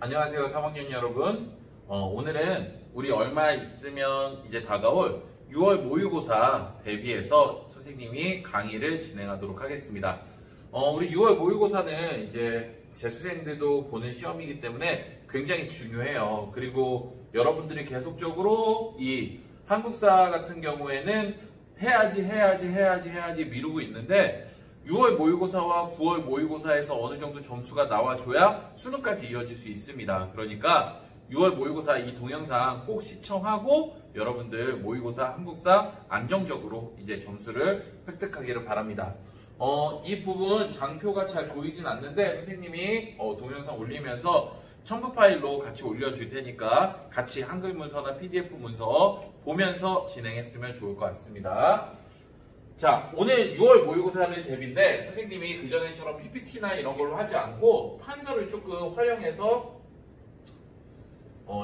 안녕하세요, 3학년 여러분. 오늘은 우리 얼마 있으면 이제 다가올 6월 모의고사 대비해서 선생님이 강의를 진행하도록 하겠습니다. 우리 6월 모의고사는 이제 재수생들도 보는 시험이기 때문에 굉장히 중요해요. 그리고 여러분들이 계속적으로 이 한국사 같은 경우에는 해야지 미루고 있는데 6월 모의고사와 9월 모의고사에서 어느 정도 점수가 나와줘야 수능까지 이어질 수 있습니다. 그러니까 6월 모의고사 이 동영상 꼭 시청하고 여러분들 모의고사 한국사 안정적으로 이제 점수를 획득하기를 바랍니다. 이 부분 장표가 잘 보이진 않는데 선생님이 동영상 올리면서 첨부 파일로 같이 올려줄 테니까 같이 한글 문서나 PDF 문서 보면서 진행했으면 좋을 것 같습니다. 자, 오늘 6월 모의고사를 대비인데 선생님이 그전에처럼 PPT나 이런 걸로 하지 않고 판서를 조금 활용해서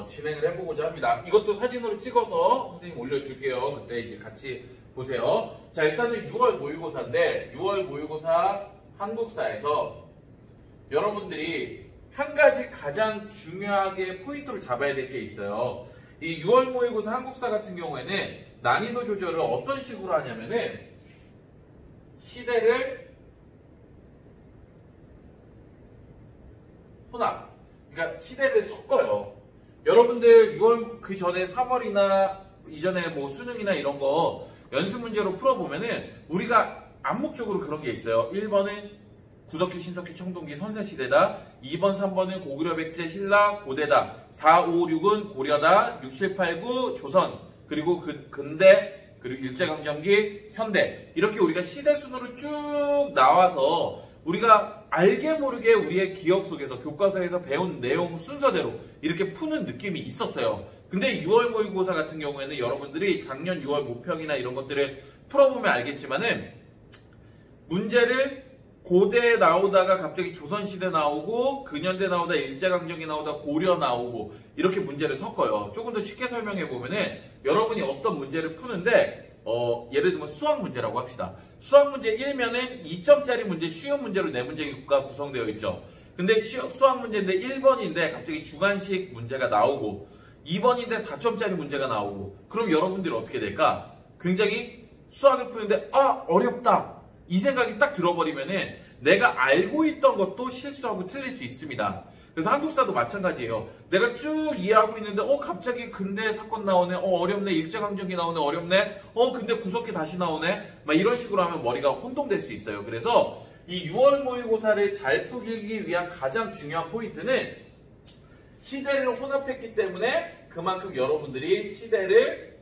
진행을 해보고자 합니다. 이것도 사진으로 찍어서 선생님 올려줄게요. 그때 이제 같이 보세요. 자, 일단은 6월 모의고사인데 6월 모의고사 한국사에서 여러분들이 한 가지 가장 중요하게 포인트를 잡아야 될 게 있어요. 이 6월 모의고사 한국사 같은 경우에는 난이도 조절을 어떤 식으로 하냐면은 시대를 혼합, 그러니까 시대를 섞어요. 여러분들 6월 그 전에 3월이나 이전에 뭐 수능이나 이런 거 연습 문제로 풀어보면은 우리가 암묵적으로 그런 게 있어요. 1번은 구석기, 신석기, 청동기, 선사시대다. 2번, 3번은 고구려, 백제, 신라, 고대다. 4, 5, 6은 고려다. 6, 7, 8, 9 조선. 그리고 근대, 그리고 일제강점기, 현대. 이렇게 우리가 시대 순으로 쭉 나와서 우리가 알게 모르게 우리의 기억 속에서 교과서에서 배운 내용 순서대로 이렇게 푸는 느낌이 있었어요. 근데 6월 모의고사 같은 경우에는 여러분들이 작년 6월 모평이나 이런 것들을 풀어보면 알겠지만은 문제를 고대 나오다가 갑자기 조선시대 나오고 근현대 나오다 일제강점기 나오다 고려 나오고 이렇게 문제를 섞어요. 조금 더 쉽게 설명해 보면은 여러분이 어떤 문제를 푸는데 예를 들면 수학 문제라고 합시다. 수학 문제 1면은 2점짜리 문제 쉬운 문제로 4문제가 구성되어 있죠. 근데 수학 문제인데 1번인데 갑자기 주관식 문제가 나오고 2번인데 4점짜리 문제가 나오고 그럼 여러분들이 어떻게 될까? 굉장히 수학을 푸는데 어렵다. 이 생각이 딱 들어버리면은 내가 알고 있던 것도 실수하고 틀릴 수 있습니다. 그래서 한국사도 마찬가지예요. 내가 쭉 이해하고 있는데 갑자기 근대 사건 나오네. 어렵네. 일제강점기 나오네. 어렵네. 근데 구석기 다시 나오네. 막 이런 식으로 하면 머리가 혼동될 수 있어요. 그래서 이 6월 모의고사를 잘 풀기 위한 가장 중요한 포인트는 시대를 혼합했기 때문에 그만큼 여러분들이 시대를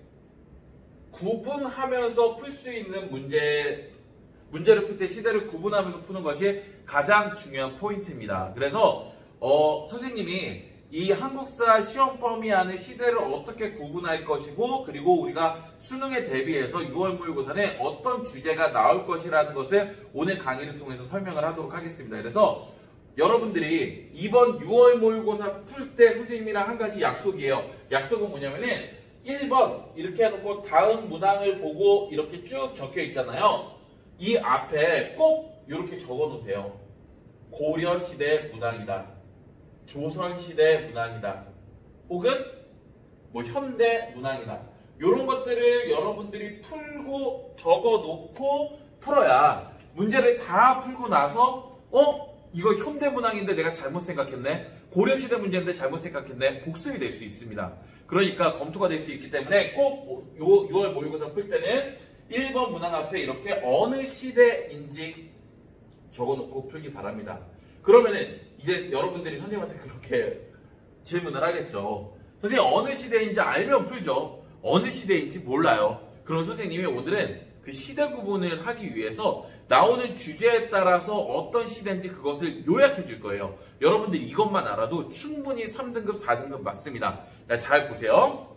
구분하면서 풀 수 있는 문제를 풀 때 시대를 구분하면서 푸는 것이 가장 중요한 포인트입니다. 그래서 선생님이 이 한국사 시험 범위 안에 시대를 어떻게 구분할 것이고 그리고 우리가 수능에 대비해서 6월 모의고사는 어떤 주제가 나올 것이라는 것을 오늘 강의를 통해서 설명을 하도록 하겠습니다. 그래서 여러분들이 이번 6월 모의고사 풀 때 선생님이랑 한 가지 약속이에요. 약속은 뭐냐면은 1번 이렇게 해놓고 다음 문항을 보고 이렇게 쭉 적혀 있잖아요. 이 앞에 꼭 이렇게 적어 놓으세요. 고려시대 문항이다. 조선시대 문항이다. 혹은 뭐 현대 문항이다. 이런 것들을 여러분들이 풀고 적어 놓고 풀어야 문제를 다 풀고 나서 이거 현대 문항인데 내가 잘못 생각했네. 고려시대 문제인데 잘못 생각했네. 복습이 될 수 있습니다. 그러니까 검토가 될 수 있기 때문에 꼭 6월 모의고사 풀 때는 1번 문항 앞에 이렇게 어느 시대인지 적어놓고 풀기 바랍니다. 그러면은 이제 여러분들이 선생님한테 그렇게 질문을 하겠죠. 선생님 어느 시대인지 알면 풀죠. 어느 시대인지 몰라요. 그럼 선생님이 오늘은 그 시대 구분을 하기 위해서 나오는 주제에 따라서 어떤 시대인지 그것을 요약해 줄 거예요. 여러분들 이것만 알아도 충분히 3등급, 4등급 맞습니다. 잘 보세요.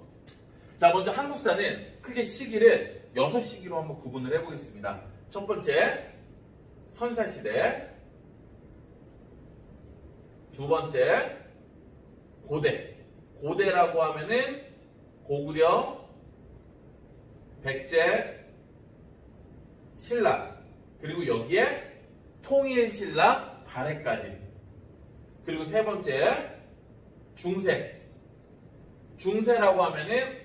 자, 먼저 한국사는 크게 시기를 6시기로 한번 구분을 해보겠습니다. 첫 번째, 선사시대. 두 번째, 고대. 고대라고 하면은 고구려, 백제, 신라. 그리고 여기에 통일신라, 발해까지. 그리고 세 번째, 중세. 중세라고 하면은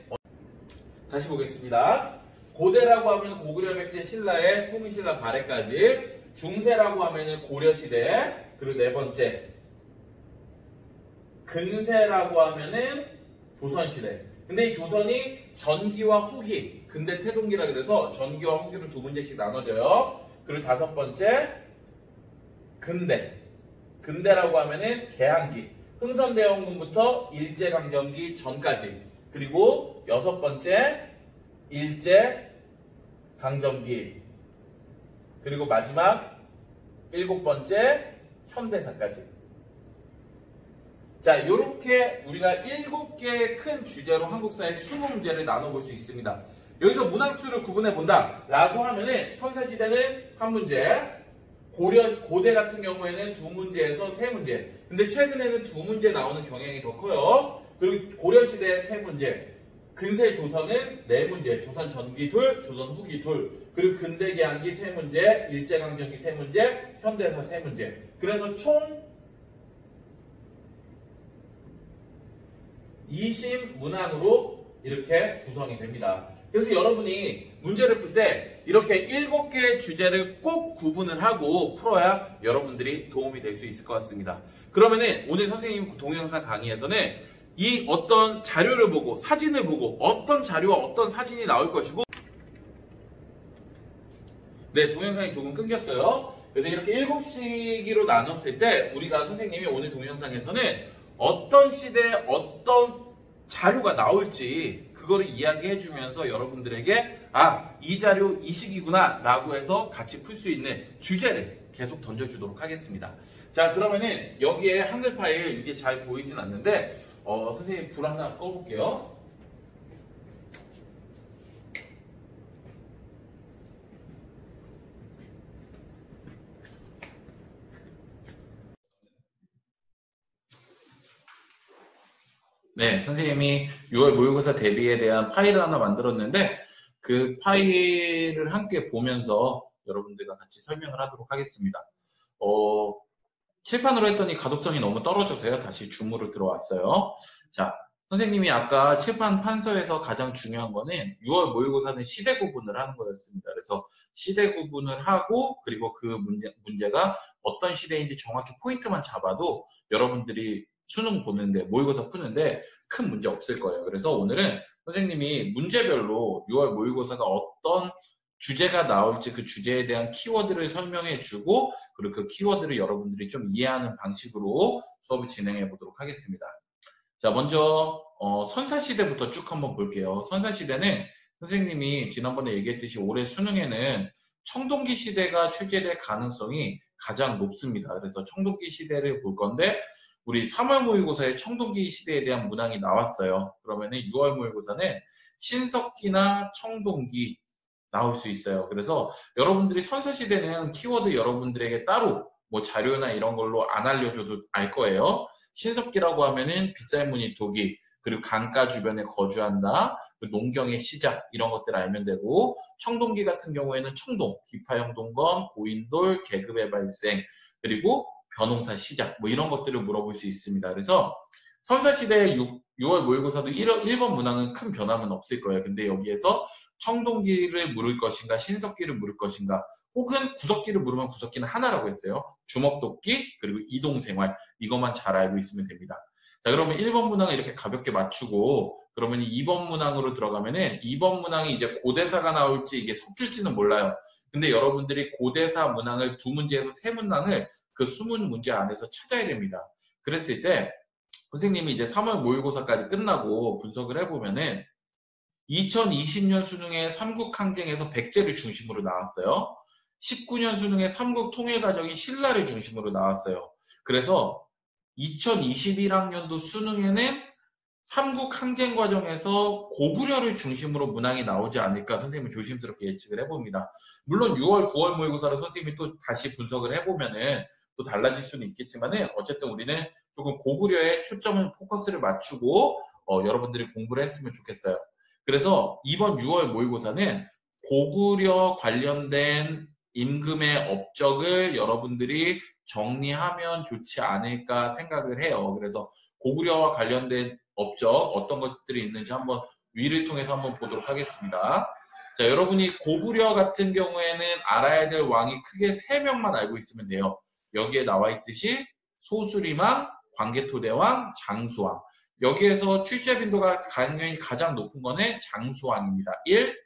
다시 보겠습니다. 고대라고 하면 고구려 백제 신라의 통일신라 발해까지. 중세라고 하면은 고려시대. 그리고 네 번째 근세라고 하면은 조선시대. 근데 이 조선이 전기와 후기, 근대 태동기라 그래서 전기와 후기로 두 문제씩 나눠져요. 그리고 다섯 번째 근대. 근대라고 하면은 개항기, 흥선대원군부터 일제강점기 전까지. 그리고 여섯 번째 일제강점기. 그리고 마지막 일곱 번째 현대사까지. 자, 이렇게 우리가 7개의 큰 주제로 한국사의 20문제를 나눠볼 수 있습니다. 여기서 문항수를 구분해 본다 라고 하면은 선사시대는 한 문제, 고대 같은 경우에는 두 문제에서 세 문제. 근데 최근에는 두 문제 나오는 경향이 더 커요. 그리고 고려시대 세 문제, 근세 조선은 네 문제, 조선 전기 둘, 조선 후기 둘, 그리고 근대 개항기 세 문제, 일제강점기 세 문제, 현대사 세 문제. 그래서 총 20문항으로 이렇게 구성이 됩니다. 그래서 여러분이 문제를 풀 때 이렇게 7개의 주제를 꼭 구분을 하고 풀어야 여러분들이 도움이 될 수 있을 것 같습니다. 그러면은 오늘 선생님 동영상 강의에서는 이 어떤 자료를 보고 사진을 보고 어떤 자료와 어떤 사진이 나올 것이고, 네, 동영상이 조금 끊겼어요. 그래서 이렇게 7시기로 나눴을 때 우리가 선생님이 오늘 동영상에서는 어떤 시대에 어떤 자료가 나올지 그거를 이야기해 주면서 여러분들에게 이 자료 이 시기구나 라고 해서 같이 풀 수 있는 주제를 계속 던져주도록 하겠습니다. 자, 그러면은 여기에 한글 파일 이게 잘 보이진 않는데 선생님 불 하나 꺼볼게요. 네, 선생님이 6월 모의고사 대비에 대한 파일을 하나 만들었는데 그 파일을 함께 보면서 여러분들과 같이 설명을 하도록 하겠습니다. 칠판으로 했더니 가독성이 너무 떨어져서요. 다시 줌으로 들어왔어요. 자, 선생님이 아까 칠판 판서에서 가장 중요한 거는 6월 모의고사는 시대 구분을 하는 거였습니다. 그래서 시대 구분을 하고 그리고 그 문제가 어떤 시대인지 정확히 포인트만 잡아도 여러분들이 수능 보는데 모의고사 푸는데 큰 문제 없을 거예요. 그래서 오늘은 선생님이 문제별로 6월 모의고사가 어떤 주제가 나올지 그 주제에 대한 키워드를 설명해 주고 그리고 그 키워드를 여러분들이 좀 이해하는 방식으로 수업을 진행해 보도록 하겠습니다. 자, 먼저 선사시대부터 쭉 한번 볼게요. 선사시대는 선생님이 지난번에 얘기했듯이 올해 수능에는 청동기 시대가 출제될 가능성이 가장 높습니다. 그래서 청동기 시대를 볼 건데 우리 3월 모의고사에 청동기 시대에 대한 문항이 나왔어요. 그러면은 6월 모의고사는 신석기나 청동기 나올 수 있어요. 그래서 여러분들이 선사시대는 키워드 여러분들에게 따로 뭐 자료나 이런 걸로 안 알려줘도 알 거예요. 신석기라고 하면은 빗살무늬 토기, 그리고 강가 주변에 거주한다, 농경의 시작 이런 것들 알면 되고, 청동기 같은 경우에는 청동, 기파형 동검, 고인돌, 계급의 발생, 그리고 벼농사 시작 뭐 이런 것들을 물어볼 수 있습니다. 그래서 선사시대의 6월 모의고사도 1번 문항은 큰 변함은 없을 거예요. 근데 여기에서 청동기를 물을 것인가 신석기를 물을 것인가 혹은 구석기를 물으면 구석기는 하나라고 했어요. 주먹도끼 그리고 이동생활 이것만 잘 알고 있으면 됩니다. 자, 그러면 1번 문항을 이렇게 가볍게 맞추고 그러면 2번 문항으로 들어가면은 2번 문항이 이제 고대사가 나올지 이게 섞일지는 몰라요. 근데 여러분들이 고대사 문항을 두 문제에서 세 문항을 그 20문제 안에서 찾아야 됩니다. 그랬을 때 선생님이 이제 3월 모의고사까지 끝나고 분석을 해보면은 2020년 수능의 삼국항쟁에서 백제를 중심으로 나왔어요. 19년 수능의 삼국통일과정이 신라를 중심으로 나왔어요. 그래서 2021학년도 수능에는 삼국항쟁 과정에서 고구려를 중심으로 문항이 나오지 않을까 선생님은 조심스럽게 예측을 해봅니다. 물론 6월, 9월 모의고사로 선생님이 또 다시 분석을 해보면은 또 달라질 수는 있겠지만은 어쨌든 우리는 조금 고구려에 초점을 포커스를 맞추고 여러분들이 공부를 했으면 좋겠어요. 그래서 이번 6월 모의고사는 고구려 관련된 임금의 업적을 여러분들이 정리하면 좋지 않을까 생각을 해요. 그래서 고구려와 관련된 업적 어떤 것들이 있는지 한번 위를 통해서 한번 보도록 하겠습니다. 자, 여러분이 고구려 같은 경우에는 알아야 될 왕이 크게 3명만 알고 있으면 돼요. 여기에 나와 있듯이 소수리망, 광개토대왕, 장수왕. 여기에서 출제 빈도가 당연히 가장 높은 거는 장수왕입니다. 1,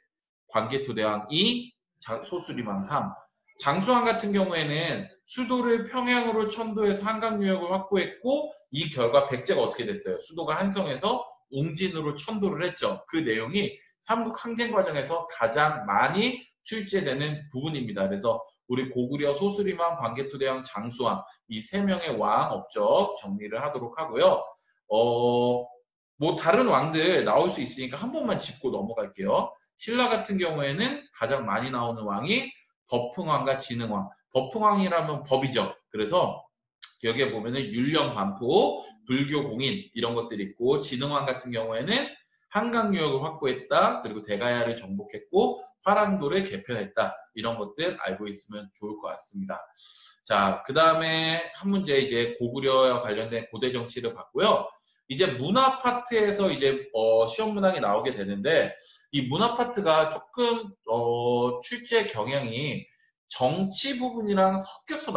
광개토대왕 2, 소수리망 3. 장수왕 같은 경우에는 수도를 평양으로 천도해서 한강 유역을 확보했고 이 결과 백제가 어떻게 됐어요? 수도가 한성에서 웅진으로 천도를 했죠. 그 내용이 삼국 항쟁 과정에서 가장 많이 출제되는 부분입니다. 그래서 우리 고구려, 소수리망, 광개토대왕, 장수왕 이 3명의 왕 업적 정리를 하도록 하고요. 뭐 다른 왕들 나올 수 있으니까 한 번만 짚고 넘어갈게요. 신라 같은 경우에는 가장 많이 나오는 왕이 법흥왕과 진흥왕. 법흥왕이라면 법이죠. 그래서 여기에 보면은 율령 반포, 불교 공인 이런 것들이 있고 진흥왕 같은 경우에는 한강 유역을 확보했다. 그리고 대가야를 정복했고 화랑도를 개편했다. 이런 것들 알고 있으면 좋을 것 같습니다. 자, 그 다음에 한 문제 이제 고구려와 관련된 고대 정치를 봤고요. 이제 문화 파트에서 이제 시험 문항이 나오게 되는데 이 문화 파트가 조금 출제 경향이 정치 부분이랑 섞여서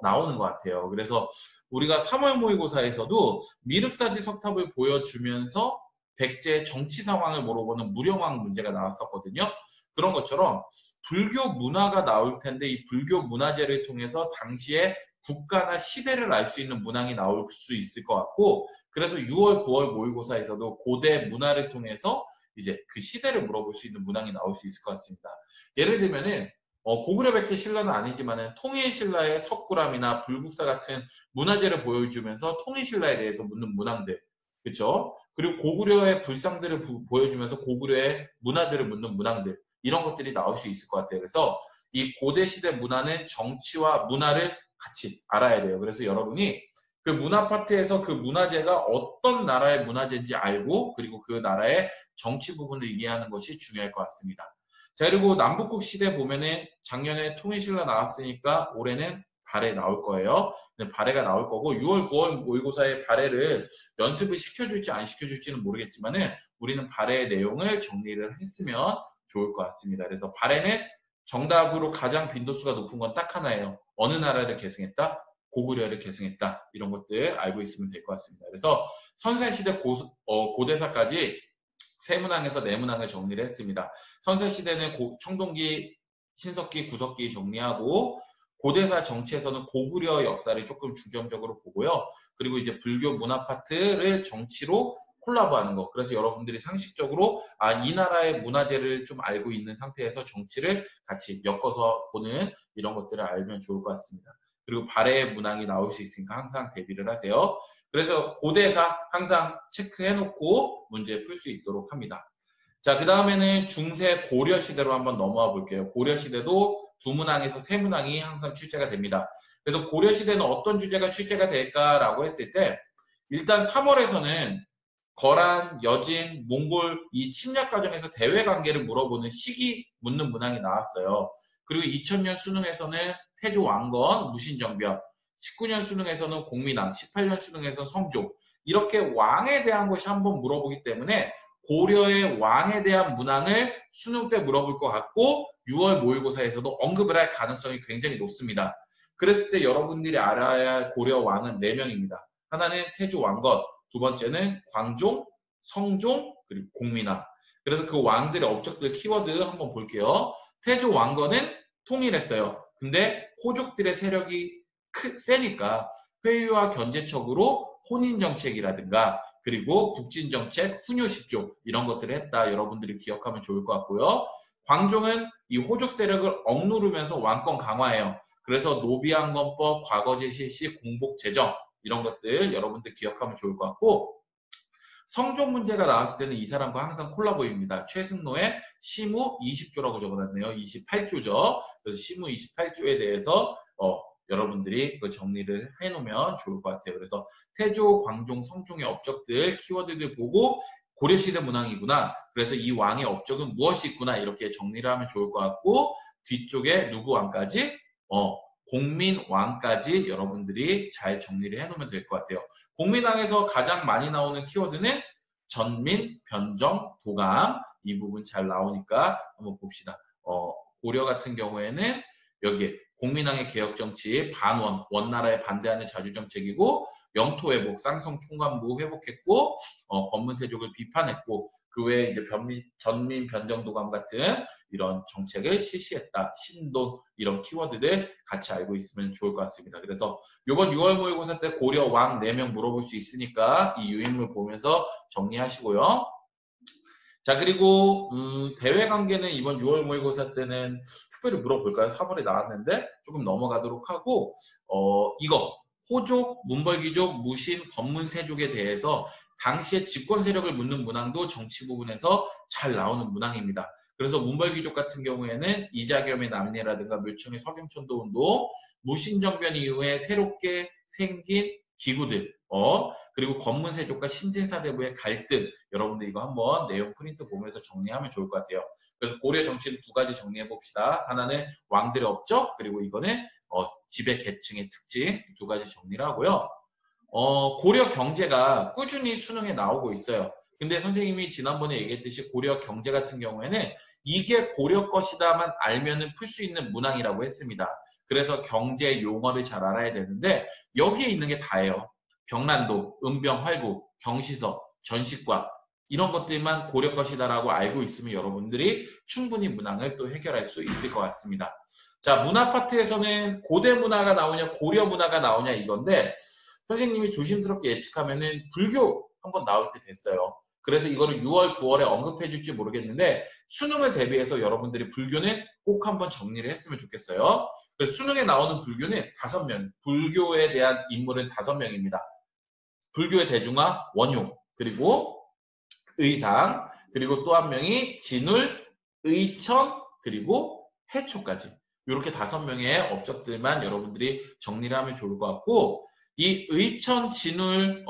나오는 것 같아요. 그래서 우리가 3월 모의고사에서도 미륵사지 석탑을 보여주면서 백제의 정치 상황을 물어보는 무령왕 문제가 나왔었거든요. 그런 것처럼 불교 문화가 나올 텐데 이 불교 문화재를 통해서 당시에 국가나 시대를 알 수 있는 문항이 나올 수 있을 것 같고 그래서 6월, 9월 모의고사에서도 고대 문화를 통해서 이제 그 시대를 물어볼 수 있는 문항이 나올 수 있을 것 같습니다. 예를 들면은 고구려 백제 신라는 아니지만은 통일신라의 석굴암이나 불국사 같은 문화재를 보여주면서 통일신라에 대해서 묻는 문항들, 그렇죠? 그리고 고구려의 불상들을 보여주면서 고구려의 문화들을 묻는 문항들 이런 것들이 나올 수 있을 것 같아요. 그래서 이 고대 시대 문화는 정치와 문화를 같이 알아야 돼요. 그래서 여러분이 그 문화 파트에서 그 문화재가 어떤 나라의 문화재인지 알고 그리고 그 나라의 정치 부분을 이해하는 것이 중요할 것 같습니다. 자, 그리고 남북국 시대 보면은 작년에 통일신라 나왔으니까 올해는 발해 나올 거예요. 발해가 나올 거고 6월, 9월 모의고사에 발해를 연습을 시켜줄지 안 시켜줄지는 모르겠지만은 우리는 발해의 내용을 정리를 했으면 좋을 것 같습니다. 그래서 발해는 정답으로 가장 빈도수가 높은 건 딱 하나예요. 어느 나라를 계승했다? 고구려를 계승했다. 이런 것들 알고 있으면 될 것 같습니다. 그래서 선사시대 고대사까지 세문항에서 네문항을 정리를 했습니다. 선사시대는 청동기, 신석기, 구석기 정리하고 고대사 정치에서는 고구려 역사를 조금 중점적으로 보고요. 그리고 이제 불교 문화 파트를 정치로 콜라보하는 거. 그래서 여러분들이 상식적으로 이 나라의 문화재를 좀 알고 있는 상태에서 정치를 같이 엮어서 보는 이런 것들을 알면 좋을 것 같습니다. 그리고 발해의 문항이 나올 수 있으니까 항상 대비를 하세요. 그래서 고대사 항상 체크해놓고 문제 풀 수 있도록 합니다. 자, 그 다음에는 중세 고려 시대로 한번 넘어와 볼게요. 고려 시대도 두 문항에서 세 문항이 항상 출제가 됩니다. 그래서 고려 시대는 어떤 주제가 출제가 될까라고 했을 때 일단 3월에서는 거란, 여진, 몽골 이 침략 과정에서 대외 관계를 물어보는 시기 묻는 문항이 나왔어요. 그리고 2000년 수능에서는 태조 왕건, 무신정변, 19년 수능에서는 공민왕, 18년 수능에서는 성종 이렇게 왕에 대한 것이 한번 물어보기 때문에 고려의 왕에 대한 문항을 수능 때 물어볼 것 같고 6월 모의고사에서도 언급을 할 가능성이 굉장히 높습니다. 그랬을 때 여러분들이 알아야 할 고려 왕은 4명입니다. 하나는 태조 왕건, 두 번째는 광종, 성종, 그리고 공민왕. 그래서 그 왕들의 업적들 키워드 한번 볼게요. 태조 왕건은 통일했어요. 근데 호족들의 세력이 세니까 회유와 견제척으로 혼인정책이라든가 그리고 북진정책, 훈유십조 이런 것들을 했다. 여러분들이 기억하면 좋을 것 같고요. 광종은 이 호족 세력을 억누르면서 왕권 강화해요. 그래서 노비항건법, 과거제 실시, 공복제정 이런 것들 여러분들 기억하면 좋을 것 같고 성종 문제가 나왔을 때는 이 사람과 항상 콜라보입니다. 최승로의 시무 20조라고 적어놨네요. 28조죠. 그래서 시무 28조에 대해서 여러분들이 그 정리를 해놓으면 좋을 것 같아요. 그래서 태조, 광종, 성종의 업적들, 키워드들 보고 고려시대 문항이구나. 그래서 이 왕의 업적은 무엇이 있구나. 이렇게 정리를 하면 좋을 것 같고 뒤쪽에 누구 왕까지? 공민왕까지 여러분들이 잘 정리를 해놓으면 될 것 같아요. 공민왕에서 가장 많이 나오는 키워드는 전민, 변정, 도감 이 부분 잘 나오니까 한번 봅시다. 고려 같은 경우에는 여기에 공민왕의 개혁정치, 반원, 원나라에 반대하는 자주정책이고 영토 회복, 쌍성 총관부 회복했고 권문세족을 비판했고 그 외에 이제 전민, 변정도감 같은 이런 정책을 실시했다. 신도 이런 키워드들 같이 알고 있으면 좋을 것 같습니다. 그래서 이번 6월 모의고사 때 고려 왕 4명 물어볼 수 있으니까 이 유인물 보면서 정리하시고요. 자, 그리고 대외 관계는 이번 6월 모의고사 때는 특별히 물어볼까요? 4월에 나왔는데 조금 넘어가도록 하고 이거 호족, 문벌귀족, 무신, 권문세족에 대해서 당시의 집권 세력을 묻는 문항도 정치 부분에서 잘 나오는 문항입니다. 그래서 문벌귀족 같은 경우에는 이자겸의 남례라든가 묘청의 서경천도운동, 무신정변 이후에 새롭게 생긴 기구들, 그리고 권문세족과 신진사대부의 갈등, 여러분들 이거 한번 내용 프린트 보면서 정리하면 좋을 것 같아요. 그래서 고려 정치를 두 가지 정리해 봅시다. 하나는 왕들의 업적, 그리고 이거는 지배 계층의 특징 두 가지 정리를 하고요. 고려 경제가 꾸준히 수능에 나오고 있어요. 근데 선생님이 지난번에 얘기했듯이 고려 경제 같은 경우에는 이게 고려 것이다만 알면은 풀 수 있는 문항이라고 했습니다. 그래서 경제 용어를 잘 알아야 되는데 여기에 있는 게 다예요. 병란도, 은병, 활구, 경시서, 전식과 이런 것들만 고려 것이다라고 알고 있으면 여러분들이 충분히 문항을 또 해결할 수 있을 것 같습니다. 자, 문화 파트에서는 고대 문화가 나오냐 고려 문화가 나오냐 이건데 선생님이 조심스럽게 예측하면은 불교 한번 나올 때 됐어요. 그래서 이거를 6월, 9월에 언급해 줄지 모르겠는데 수능을 대비해서 여러분들이 불교는 꼭 한번 정리를 했으면 좋겠어요. 그래서 수능에 나오는 불교는 5명, 불교에 대한 인물은 5명입니다. 불교의 대중화, 원효, 그리고 의상, 그리고 또 한 명이 진울, 의천, 그리고 해초까지. 이렇게 5명의 업적들만 여러분들이 정리를 하면 좋을 것 같고 이 의천, 진울,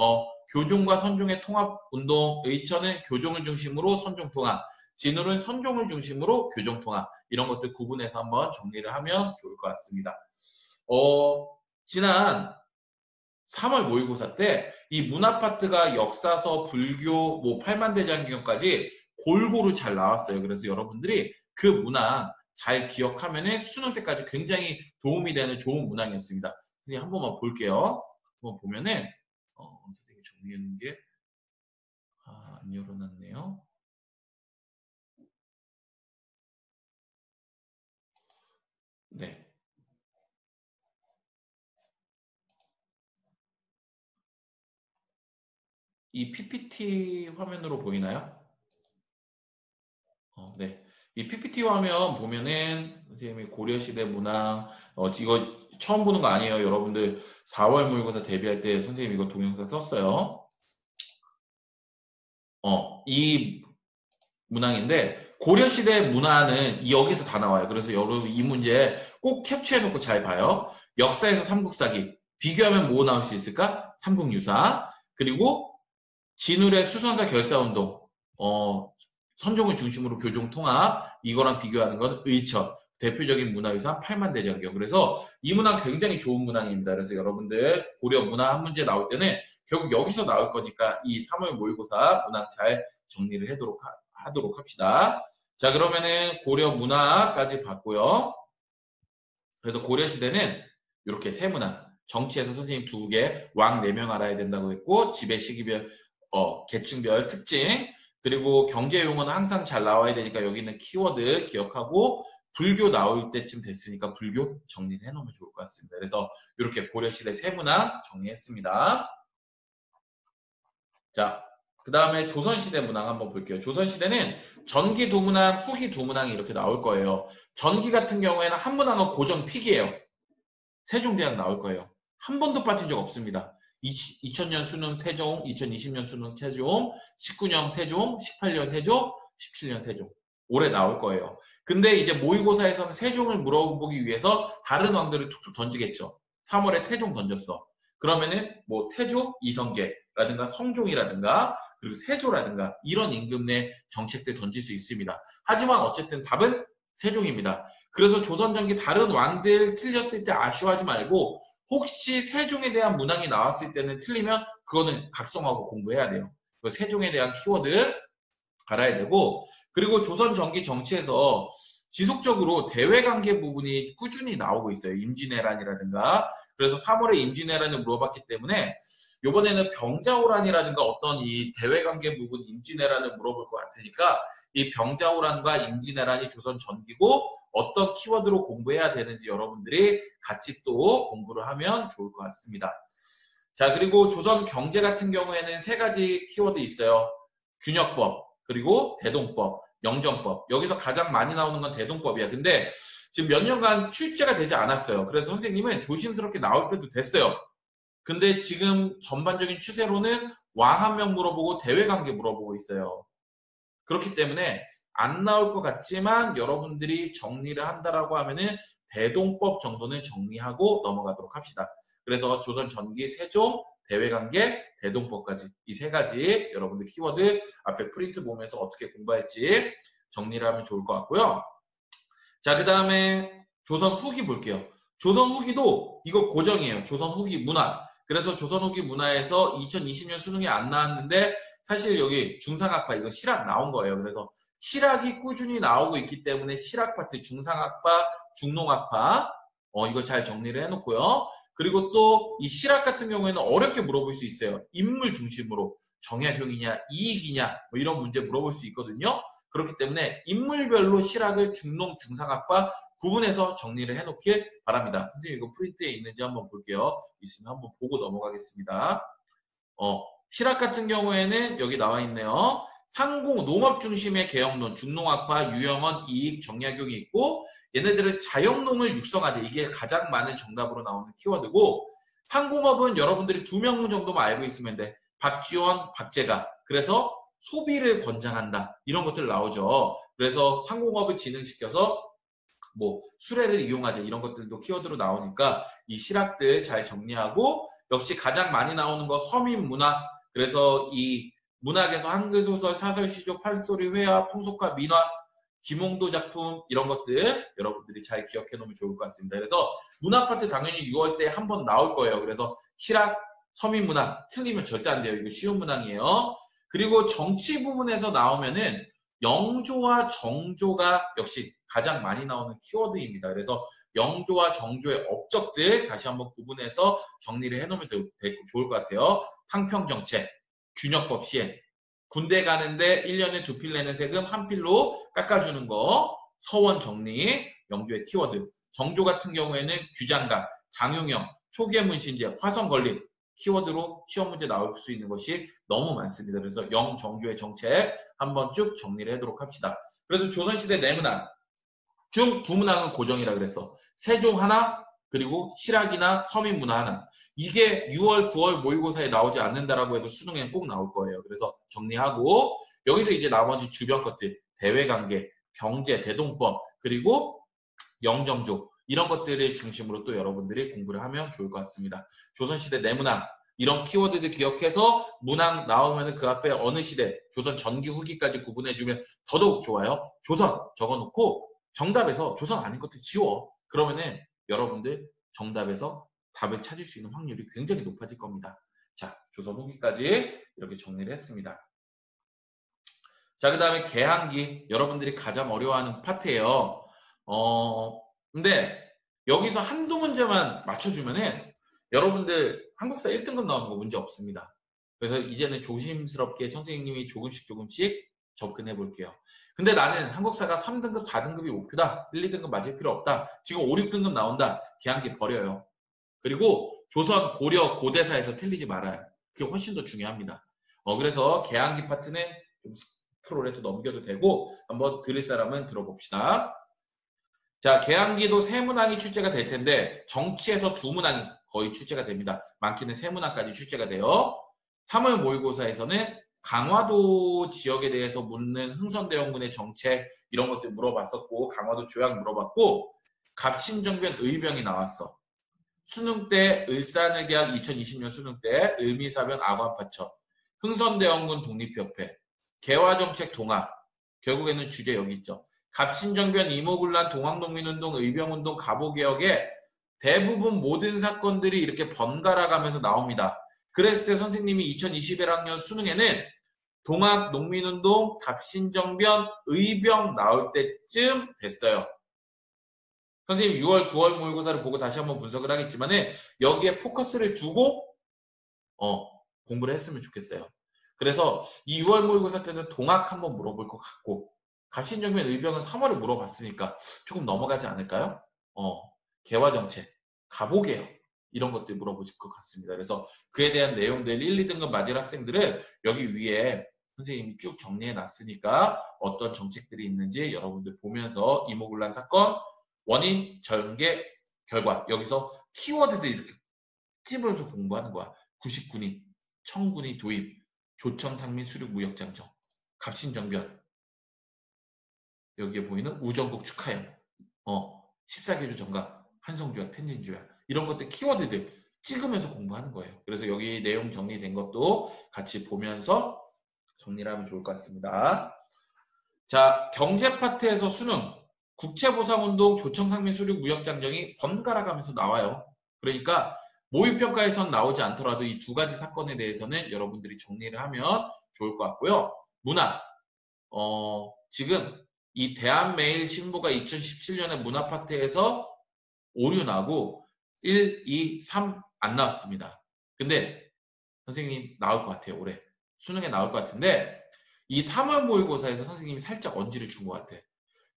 교종과 선종의 통합운동, 의천은 교종을 중심으로 선종통합, 진울은 선종을 중심으로 교종통합 이런 것들 구분해서 한번 정리를 하면 좋을 것 같습니다. 지난 3월 모의고사 때 이 문화 파트가 역사서, 불교, 뭐 팔만대장경까지 골고루 잘 나왔어요. 그래서 여러분들이 그 문항 잘 기억하면은 수능 때까지 굉장히 도움이 되는 좋은 문항이었습니다. 선생님 한 번만 볼게요. 한번 보면은 선생님이 정리해 놓은 게 안 열어놨네요. 네. 이 PPT 화면으로 보이나요? 네. 이 PPT 화면 보면은 선생님이 고려시대 문항 이거 처음 보는 거 아니에요. 여러분들 4월 모의고사 대비할 때 선생님 이거 동영상 썼어요. 이 문항인데 고려시대 문화는 여기서 다 나와요. 그래서 여러분 이 문제 꼭 캡처해놓고 잘 봐요. 역사에서 삼국사기 비교하면 뭐 나올 수 있을까? 삼국유사 그리고 진울의 수선사 결사운동 선종을 중심으로 교종통합 이거랑 비교하는 건 의천 대표적인 문화유산 8만대장경 그래서 이 문항 굉장히 좋은 문항입니다. 그래서 여러분들 고려 문화 한 문제 나올 때는 결국 여기서 나올 거니까 이 3월 모의고사 문항 잘 정리를 하도록 합시다. 자 그러면은 고려 문화까지 봤고요. 그래서 고려시대는 이렇게 세 문항 정치에서 선생님 2개 왕 4명 알아야 된다고 했고 지배 시기별 계층별 특징 그리고 경제 용어는 항상 잘 나와야 되니까 여기 있는 키워드 기억하고 불교 나올 때쯤 됐으니까 불교 정리를 해놓으면 좋을 것 같습니다. 그래서 이렇게 고려시대 세 문항 정리했습니다. 자, 그 다음에 조선시대 문항 한번 볼게요. 조선시대는 전기 2문항, 후기 2문항이 이렇게 나올 거예요. 전기 같은 경우에는 한 문항은 고정 픽이에요. 세종대왕 나올 거예요. 한 번도 빠진 적 없습니다. 2000년 수능 세종, 2020년 수능 세종, 19년 세종, 18년 세종, 17년 세종. 올해 나올 거예요. 근데 이제 모의고사에서는 세종을 물어보기 위해서 다른 왕들을 툭툭 던지겠죠. 3월에 태종 던졌어. 그러면은 뭐 태조, 이성계라든가 성종이라든가 그리고 세조라든가 이런 임금 내 정책들 던질 수 있습니다. 하지만 어쨌든 답은 세종입니다. 그래서 조선전기 다른 왕들 틀렸을 때 아쉬워하지 말고 혹시 세종에 대한 문항이 나왔을 때는 틀리면 그거는 각성하고 공부해야 돼요. 세종에 대한 키워드 알아야 되고, 그리고 조선 전기 정치에서 지속적으로 대외관계 부분이 꾸준히 나오고 있어요. 임진왜란이라든가. 그래서 3월에 임진왜란을 물어봤기 때문에 이번에는 병자호란이라든가 어떤 이 대외관계 부분 임진왜란을 물어볼 것 같으니까 이 병자호란과 임진왜란이 조선 전기고 어떤 키워드로 공부해야 되는지 여러분들이 같이 또 공부를 하면 좋을 것 같습니다. 자, 그리고 조선 경제 같은 경우에는 세 가지 키워드 있어요. 균역법, 그리고 대동법, 영정법. 여기서 가장 많이 나오는 건 대동법이야. 근데 지금 몇 년간 출제가 되지 않았어요. 그래서 선생님은 조심스럽게 나올 때도 됐어요. 근데 지금 전반적인 추세로는 왕 한 명 물어보고 대외관계 물어보고 있어요. 그렇기 때문에 안 나올 것 같지만 여러분들이 정리를 한다라고 하면은 대동법 정도는 정리하고 넘어가도록 합시다. 그래서 조선 전기, 세종, 대외관계, 대동법까지 이 세 가지 여러분들 키워드 앞에 프린트 보면서 어떻게 공부할지 정리를 하면 좋을 것 같고요. 자, 그 다음에 조선 후기 볼게요. 조선 후기도 이거 고정이에요. 조선 후기 문화. 그래서 조선 후기 문화에서 2020년 수능이 안 나왔는데 사실 여기 중상학파 이거 실학 나온 거예요. 그래서 실학이 꾸준히 나오고 있기 때문에 실학 파트 중상학파, 중농학파 이거 잘 정리를 해놓고요. 그리고 또 이 실학 같은 경우에는 어렵게 물어볼 수 있어요. 인물 중심으로 정약용이냐 이익이냐 뭐 이런 문제 물어볼 수 있거든요. 그렇기 때문에 인물별로 실학을 중농, 중상학과 구분해서 정리를 해놓길 바랍니다. 선생님 이거 프린트에 있는지 한번 볼게요. 있으면 한번 보고 넘어가겠습니다. 실학 같은 경우에는 여기 나와 있네요. 상공, 농업 중심의 개혁론, 중농학파, 유영원, 이익, 정약용이 있고 얘네들은 자영농을 육성하자. 이게 가장 많은 정답으로 나오는 키워드고 상공업은 여러분들이 2명 정도만 알고 있으면 돼. 박지원, 박재가. 그래서 소비를 권장한다. 이런 것들 나오죠. 그래서 상공업을 진흥시켜서 뭐 수레를 이용하자 이런 것들도 키워드로 나오니까 이 실학들 잘 정리하고 역시 가장 많이 나오는 거 서민문화. 그래서 이 문학에서 한글소설, 사설시조, 판소리, 회화, 풍속화, 민화, 김홍도 작품 이런 것들 여러분들이 잘 기억해 놓으면 좋을 것 같습니다. 그래서 문화 파트 당연히 6월 때 한번 나올 거예요. 그래서 실학, 서민문화 틀리면 절대 안 돼요. 이거 쉬운 문항이에요. 그리고 정치 부분에서 나오면은 영조와 정조가 역시 가장 많이 나오는 키워드입니다. 그래서 영조와 정조의 업적들 다시 한번 구분해서 정리를 해놓으면 좋을 것 같아요. 탕평정책, 균역법 시행, 군대 가는데 1년에 2필 내는 세금 한 필로 깎아주는 거, 서원 정리, 영조의 키워드. 정조 같은 경우에는 규장각, 장용영, 초계문신제, 화성 건립 키워드로 시험 문제 나올 수 있는 것이 너무 많습니다. 그래서 영정조의 정책 한번 쭉 정리를 하도록 합시다. 그래서 조선시대 내문항 중 두 문항은 고정이라 그랬어. 세종 하나 그리고 실학이나 서민문화 하나. 이게 6월, 9월 모의고사에 나오지 않는다라고 해도 수능에는 꼭 나올 거예요. 그래서 정리하고 여기서 이제 나머지 주변 것들 대외관계, 경제, 대동법 그리고 영정조 이런 것들을 중심으로 또 여러분들이 공부를 하면 좋을 것 같습니다. 조선시대 내문항 이런 키워드들 기억해서 문항 나오면 그 앞에 어느 시대 조선 전기 후기까지 구분해주면 더더욱 좋아요. 조선 적어놓고 정답에서 조선 아닌 것들 지워. 그러면은 여러분들 정답에서 답을 찾을 수 있는 확률이 굉장히 높아질 겁니다. 자, 조선 후기까지 이렇게 정리를 했습니다. 자, 그 다음에 개항기 여러분들이 가장 어려워하는 파트예요. 근데 여기서 한두 문제만 맞춰주면은 여러분들 한국사 1등급 나오는 거 문제 없습니다. 그래서 이제는 조심스럽게 선생님이 조금씩 접근해 볼게요. 근데 나는 한국사가 3등급, 4등급이 목표다. 1, 2등급 맞을 필요 없다. 지금 5, 6등급 나온다. 개항기 버려요. 그리고 조선, 고려, 고대사에서 틀리지 말아요. 그게 훨씬 더 중요합니다. 그래서 개항기 파트는 좀 스크롤해서 넘겨도 되고 한번 들을 사람은 들어봅시다. 자, 개항기도 세 문항이 출제가 될 텐데 정치에서 두 문항이 거의 출제가 됩니다. 많게는 세 문항까지 출제가 돼요. 3월 모의고사에서는 강화도 지역에 대해서 묻는 흥선대원군의 정책 이런 것들 물어봤었고 강화도 조약 물어봤고 갑신정변 의병이 나왔어. 수능 때 을사늑약 2020년 수능 때 을미사변 아관파처 흥선대원군 독립협회 개화정책 동화 결국에는 주제 여기 있죠. 갑신정변, 이모군란, 동학농민운동, 의병운동, 갑오개혁에 대부분 모든 사건들이 이렇게 번갈아 가면서 나옵니다. 그랬을 때 선생님이 2021학년 수능에는 동학농민운동, 갑신정변, 의병 나올 때쯤 됐어요. 선생님 6월, 9월 모의고사를 보고 다시 한번 분석을 하겠지만은 여기에 포커스를 두고 공부를 했으면 좋겠어요. 그래서 이 6월 모의고사 때는 동학 한번 물어볼 것 같고 갑신정변, 의병은 3월에 물어봤으니까 조금 넘어가지 않을까요? 개화정책, 갑오개혁 이런 것들 물어보실 것 같습니다. 그래서 그에 대한 내용들 1, 2등급 맞을 학생들은 여기 위에 선생님이 쭉 정리해 놨으니까 어떤 정책들이 있는지 여러분들 보면서 이모군란 사건, 원인, 전개, 결과 여기서 키워드들 이렇게 찝어서 공부하는 거야. 99니, 청군이 도입, 조청, 상민, 수륙, 무역장정, 갑신정변 여기에 보이는 우정국 축하형 14개조 정각, 한성조약, 텐진조약 이런 것들 키워드들 찍으면서 공부하는 거예요. 그래서 여기 내용 정리된 것도 같이 보면서 정리를 하면 좋을 것 같습니다. 자, 경제 파트에서 수능, 국채보상운동, 조청상민, 수륙, 무역장정이 번갈아 가면서 나와요. 그러니까 모의평가에선 나오지 않더라도 이 두 가지 사건에 대해서는 여러분들이 정리를 하면 좋을 것 같고요. 문화, 지금 이 대한매일신보가 2017년에 문화파트에서 오류 나고 1, 2, 3 안 나왔습니다. 근데 선생님 나올 것 같아요. 올해 수능에 나올 것 같은데 이 3월 모의고사에서 선생님이 살짝 언지를 준 것 같아.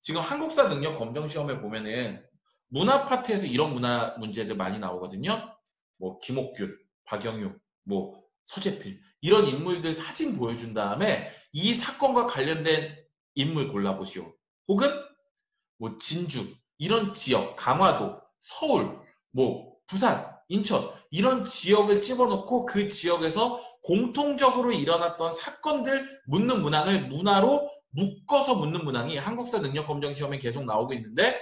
지금 한국사 능력 검정 시험에 보면은 문화 파트에서 이런 문화 문제들 많이 나오거든요. 뭐 김옥균, 박영육, 뭐 서재필 이런 인물들 사진 보여준 다음에 이 사건과 관련된 인물 골라보시오. 혹은 뭐 진주 이런 지역, 강화도, 서울, 뭐 부산, 인천 이런 지역을 집어넣고 그 지역에서 공통적으로 일어났던 사건들 묻는 문항을 문화로 묶어서 묻는 문항이 한국사 능력검정 시험에 계속 나오고 있는데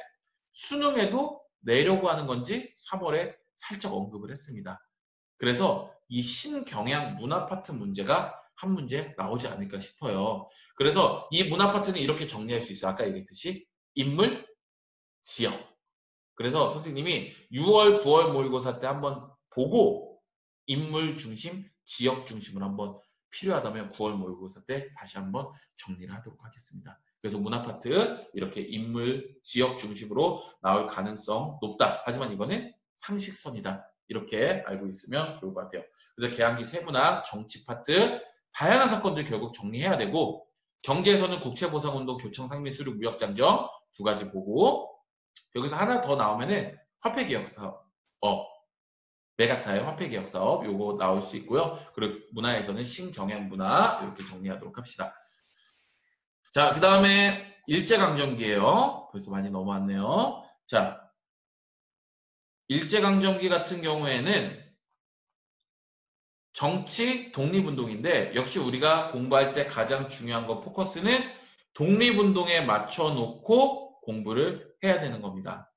수능에도 내려고 하는 건지 3월에 살짝 언급을 했습니다. 그래서 이 신경향 문화 파트 문제가 한 문제 나오지 않을까 싶어요. 그래서 이 문화 파트는 이렇게 정리할 수 있어요. 아까 얘기했듯이 인물, 지역. 그래서 선생님이 6월, 9월 모의고사 때 한번 보고 인물 중심, 지역 중심으로 한번 필요하다면 9월 모의고사 때 다시 한번 정리를 하도록 하겠습니다. 그래서 문화 파트 이렇게 인물, 지역 중심으로 나올 가능성 높다. 하지만 이거는 상식선이다. 이렇게 알고 있으면 좋을 것 같아요. 그래서 계양기 세문학, 정치 파트, 다양한 사건들 결국 정리해야 되고 경제에서는 국채보상운동, 교청, 상민, 수륙, 무역장정 두 가지 보고 여기서 하나 더 나오면은 화폐개혁사업, 메가타의 화폐개혁사업 요거 나올 수 있고요. 그리고 문화에서는 신경향문화 이렇게 정리하도록 합시다. 자, 그 다음에 일제강점기예요. 벌써 많이 넘어왔네요. 자, 일제강점기 같은 경우에는 정치 독립운동인데 역시 우리가 공부할 때 가장 중요한 거 포커스는 독립운동에 맞춰놓고 공부를 해야 되는 겁니다.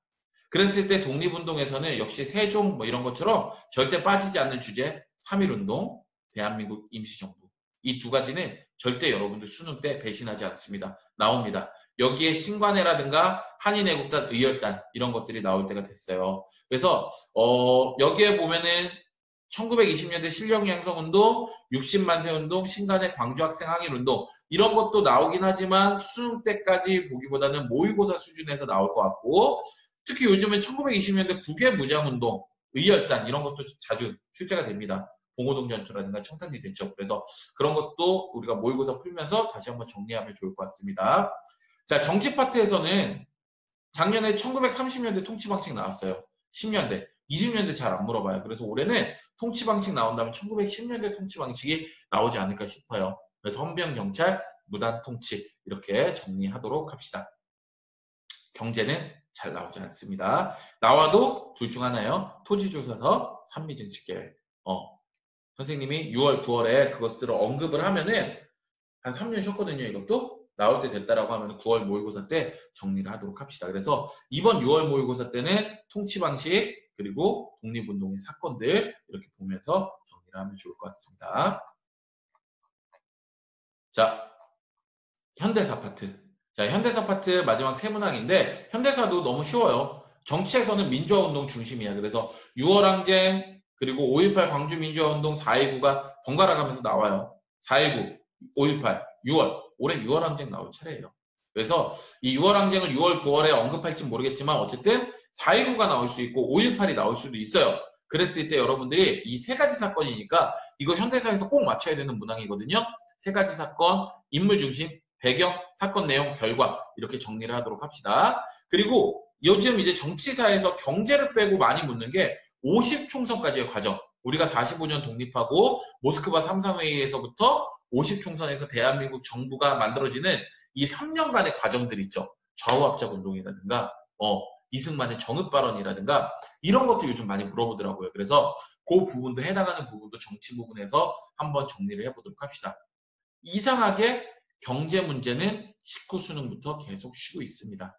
그랬을 때 독립운동에서는 역시 세종 뭐 이런 것처럼 절대 빠지지 않는 주제 3.1운동, 대한민국 임시정부 이 두 가지는 절대 여러분들 수능 때 배신하지 않습니다. 나옵니다. 여기에 신관회라든가 한인애국단, 의열단 이런 것들이 나올 때가 됐어요. 그래서 여기에 보면은 1920년대 실력양성운동, 60만세운동, 신간의 광주학생 항일운동 이런 것도 나오긴 하지만 수능 때까지 보기보다는 모의고사 수준에서 나올 것 같고 특히 요즘은 1920년대 국외무장운동, 의열단 이런 것도 자주 출제가 됩니다. 봉오동 전투라든가 청산리 대첩. 그래서 그런 것도 우리가 모의고사 풀면서 다시 한번 정리하면 좋을 것 같습니다. 자, 정치 파트에서는 작년에 1930년대 통치 방식 나왔어요. 10년대, 20년대 잘 안 물어봐요. 그래서 올해는 통치 방식 나온다면 1910년대 통치 방식이 나오지 않을까 싶어요. 그래서 헌병, 경찰, 무단 통치 이렇게 정리하도록 합시다. 경제는 잘 나오지 않습니다. 나와도 둘 중 하나예요. 토지조사서, 산미증식계획. 선생님이 6월, 9월에 그것들을 언급을 하면은 한 3년 쉬었거든요. 이것도 나올 때 됐다라고 하면 9월 모의고사 때 정리를 하도록 합시다. 그래서 이번 6월 모의고사 때는 통치 방식 그리고 독립운동의 사건들 이렇게 보면서 정리를 하면 좋을 것 같습니다. 자, 현대사 파트. 자, 현대사 파트 마지막 세 문항인데 현대사도 너무 쉬워요. 정치에서는 민주화운동 중심이야. 그래서 6월 항쟁 그리고 5.18 광주민주화운동 4.19가 번갈아 가면서 나와요. 4.19, 5.18, 6월. 올해 6월 항쟁 나올 차례예요. 그래서 이 6월 항쟁을 6월, 9월에 언급할지 모르겠지만 어쨌든 4.19가 나올 수 있고 5.18이 나올 수도 있어요. 그랬을 때 여러분들이 이 세 가지 사건이니까 이거 현대사에서 꼭 맞춰야 되는 문항이거든요. 세 가지 사건, 인물 중심, 배경, 사건 내용, 결과 이렇게 정리를 하도록 합시다. 그리고 요즘 이제 정치사에서 경제를 빼고 많이 묻는 게 50총선까지의 과정. 우리가 45년 독립하고 모스크바 3.3회의에서부터 50총선에서 대한민국 정부가 만들어지는 이 3년간의 과정들 있죠. 좌우합작 운동이라든가 이승만의 정읍 발언이라든가 이런 것도 요즘 많이 물어보더라고요. 그래서 그 부분도 해당하는 부분도 정치 부분에서 한번 정리를 해보도록 합시다. 이상하게 경제 문제는 19수능부터 계속 쉬고 있습니다.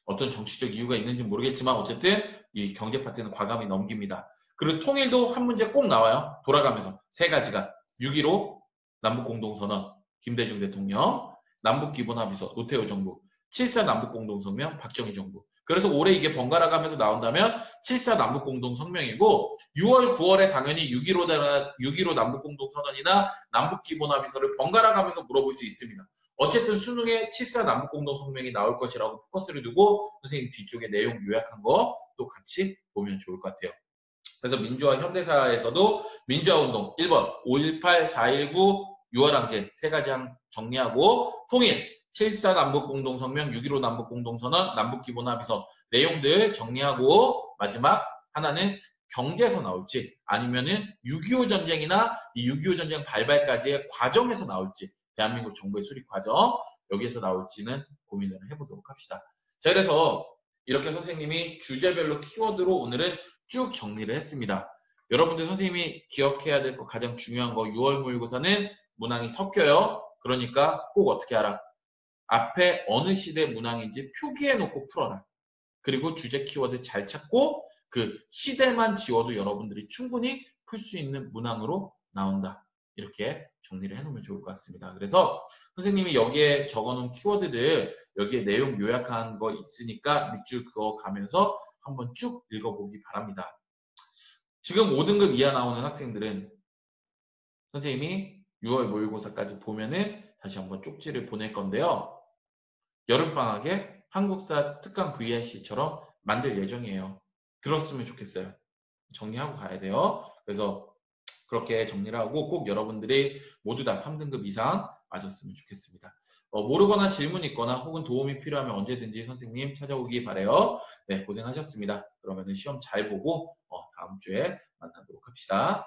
어떤 정치적 이유가 있는지 모르겠지만 어쨌든 이 경제 파트는 과감히 넘깁니다. 그리고 통일도 한 문제 꼭 나와요. 돌아가면서 세 가지가 6.15 남북공동선언 김대중 대통령, 남북기본합의서 노태우 정부, 7.4 남북공동성명 박정희 정부. 그래서 올해 이게 번갈아 가면서 나온다면 7.4 남북공동성명이고 6월, 9월에 당연히 6.15 남북공동선언이나 남북기본합의서를 번갈아 가면서 물어볼 수 있습니다. 어쨌든 수능에 7.4 남북공동성명이 나올 것이라고 포커스를 두고 선생님 뒤쪽에 내용 요약한 거 또 같이 보면 좋을 것 같아요. 그래서 민주화 현대사에서도 민주화운동 1번 5.18, 4.19, 6월항쟁 세 가지 정리하고 통일 7.4 남북공동성명, 6.15 남북공동선언, 남북기본합의서 내용들 정리하고 마지막 하나는 경제에서 나올지 아니면은 6.25 전쟁이나 이 6.25 전쟁 발발까지의 과정에서 나올지 대한민국 정부의 수립 과정 여기에서 나올지는 고민을 해보도록 합시다. 자, 그래서 이렇게 선생님이 주제별로 키워드로 오늘은 쭉 정리를 했습니다. 여러분들 선생님이 기억해야 될 거 가장 중요한 거 6월 모의고사는 문항이 섞여요. 그러니까 꼭 어떻게 하라. 앞에 어느 시대 문항인지 표기해 놓고 풀어라. 그리고 주제 키워드 잘 찾고 그 시대만 지워도 여러분들이 충분히 풀 수 있는 문항으로 나온다. 이렇게 정리를 해놓으면 좋을 것 같습니다. 그래서 선생님이 여기에 적어놓은 키워드들 여기에 내용 요약한 거 있으니까 밑줄 그어 가면서 한번 쭉 읽어보기 바랍니다. 지금 5등급 이하 나오는 학생들은 선생님이 6월 모의고사까지 보면은 다시 한번 쪽지를 보낼 건데요. 여름방학에 한국사 특강 VIC처럼 만들 예정이에요. 들었으면 좋겠어요. 정리하고 가야 돼요. 그래서 그렇게 정리를 하고 꼭 여러분들이 모두 다 3등급 이상 맞았으면 좋겠습니다. 모르거나 질문 있거나 혹은 도움이 필요하면 언제든지 선생님 찾아오기 바라요. 네, 고생하셨습니다. 그러면 시험 잘 보고 다음 주에 만나도록 합시다.